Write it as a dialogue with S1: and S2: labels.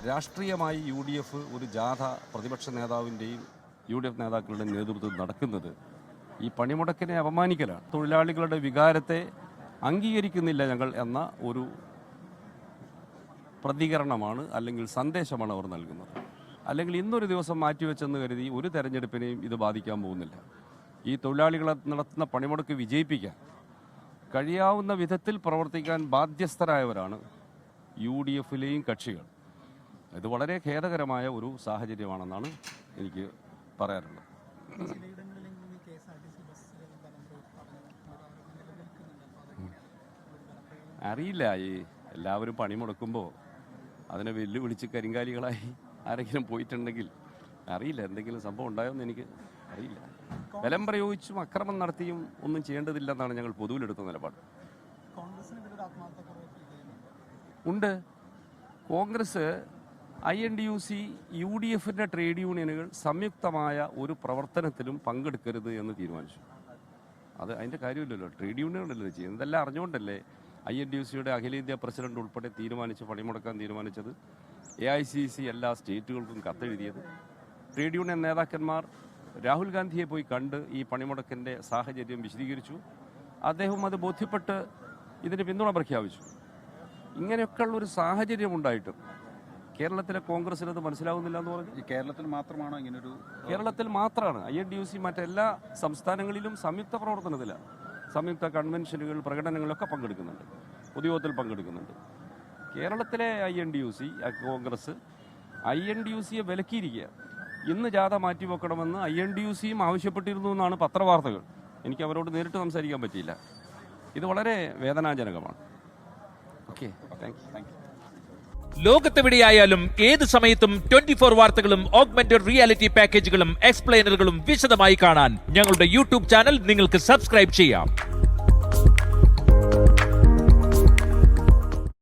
S1: രാഷ്ട്രീയമായി UDF ഒരു ജാഥ പ്രതിപക്ഷ നേതാവിൻ്റെയും UDF നേതാക്കളുടെയും നേതൃത്വത്തിൽ നടക്കുന്നത് ഈ പണിമുടക്കിനെ അപമാനിക്കലാണ്. തൊഴിലാളികളുടെ വികാരത്തെ അംഗീകരിക്കുന്നില്ല ഞങ്ങൾ എന്ന ഒരു പ്രതികരണമാണ് അല്ലെങ്കിൽ സന്ദേശമാണ് അവർ നൽകുന്നത്. അല്ലെങ്കിൽ ഇന്നൊരു ദിവസം മാറ്റിവെച്ചെന്ന് കരുതി ഒരു തെരഞ്ഞെടുപ്പിനെയും ഇത് ബാധിക്കാൻ പോകുന്നില്ല. ഈ തൊഴിലാളികളെ നടത്തുന്ന പണിമുടക്ക് വിജയിപ്പിക്കാൻ കഴിയാവുന്ന വിധത്തിൽ പ്രവർത്തിക്കാൻ ബാധ്യസ്ഥരായവരാണ് UDFിലെയും കക്ഷികൾ. ഇത് വളരെ ഖേദകരമായ ഒരു സാഹചര്യമാണെന്നാണ് എനിക്ക് പറയാനുള്ളത്. അറിയില്ല, ഈ എല്ലാവരും പണിമുടക്കുമ്പോൾ അതിനെ വെല്ലുവിളിച്ച് കരിങ്കാലികളായി ആരെങ്കിലും പോയിട്ടുണ്ടെങ്കിൽ അറിയില്ല, എന്തെങ്കിലും സംഭവം ഉണ്ടായോന്ന് എനിക്ക് അറിയില്ല. ബലം പ്രയോഗിച്ചും അക്രമം നടത്തിയും ഒന്നും ചെയ്യേണ്ടതില്ലെന്നാണ് ഞങ്ങൾ പൊതുവിലെടുത്ത നിലപാട്. ഉണ്ട്. കോൺഗ്രസ്, INTUC, UDFിൻ്റെ ട്രേഡ് യൂണിയനുകൾ സംയുക്തമായ ഒരു പ്രവർത്തനത്തിലും പങ്കെടുക്കരുത് എന്ന് തീരുമാനിച്ചു. അതിൻ്റെ കാര്യമില്ലല്ലോ, ട്രേഡ് യൂണിയനുകളല്ലേ ചെയ്യുന്നത്. ഇതെല്ലാം അറിഞ്ഞുകൊണ്ടല്ലേ INTUCയുടെ അഖിലേന്ത്യാ പ്രസിഡന്റ് ഉൾപ്പെടെ തീരുമാനിച്ച് പണിമുടക്കാൻ തീരുമാനിച്ചത്. AICC എല്ലാ സ്റ്റേറ്റുകൾക്കും കത്തെഴുതിയത്. ട്രേഡ് യൂണിയൻ നേതാക്കന്മാർ രാഹുൽ ഗാന്ധിയെ പോയി കണ്ട് ഈ പണിമുടക്കിൻ്റെ സാഹചര്യം വിശദീകരിച്ചു. അദ്ദേഹം അത് ബോധ്യപ്പെട്ട് ഇതിന് പിന്തുണ പ്രഖ്യാപിച്ചു. ഇങ്ങനെയൊക്കെയുള്ളൊരു സാഹചര്യം ഉണ്ടായിട്ടും കേരളത്തിലെ കോൺഗ്രസിന് അത് മനസ്സിലാവുന്നില്ല എന്ന് പറഞ്ഞു.
S2: ഈ കേരളത്തിൽ മാത്രമാണോ ഇങ്ങനൊരു?
S1: കേരളത്തിൽ മാത്രമാണ്. INTUC മറ്റെല്ലാ സംസ്ഥാനങ്ങളിലും സംയുക്ത പ്രവർത്തനത്തിലാണ്. സംയുക്ത കൺവെൻഷനുകൾ, പ്രകടനങ്ങളൊക്കെ പങ്കെടുക്കുന്നുണ്ട്, പൊതുയോഗത്തിൽ പങ്കെടുക്കുന്നുണ്ട്. കേരളത്തിലെ INTUC, കോൺഗ്രസ് INTUCയെ വിലക്കിയിരിക്കുക. ഇന്ന് ജാഥ മാറ്റിവെക്കണമെന്ന് INTUCയും ആവശ്യപ്പെട്ടിരുന്നു എന്നാണ് പത്രവാർത്തകൾ. എനിക്ക് അവരോട് നേരിട്ട് സംസാരിക്കാൻ പറ്റിയില്ല. ഇത് വളരെ വേദനാജനകമാണ്. Okay, thank you.
S3: ലോകത്തെവിടെയായാലും ഏത് സമയത്തും 24 വാർത്തകളും ഓഗ്മെന്റഡ് റിയാലിറ്റി പാക്കേജുകളും എക്സ്പ്ലെയിനറുകളും വിശദമായി കാണാൻ ഞങ്ങളുടെ YouTube ചാനൽ നിങ്ങൾക്ക് സബ്സ്ക്രൈബ് ചെയ്യാം.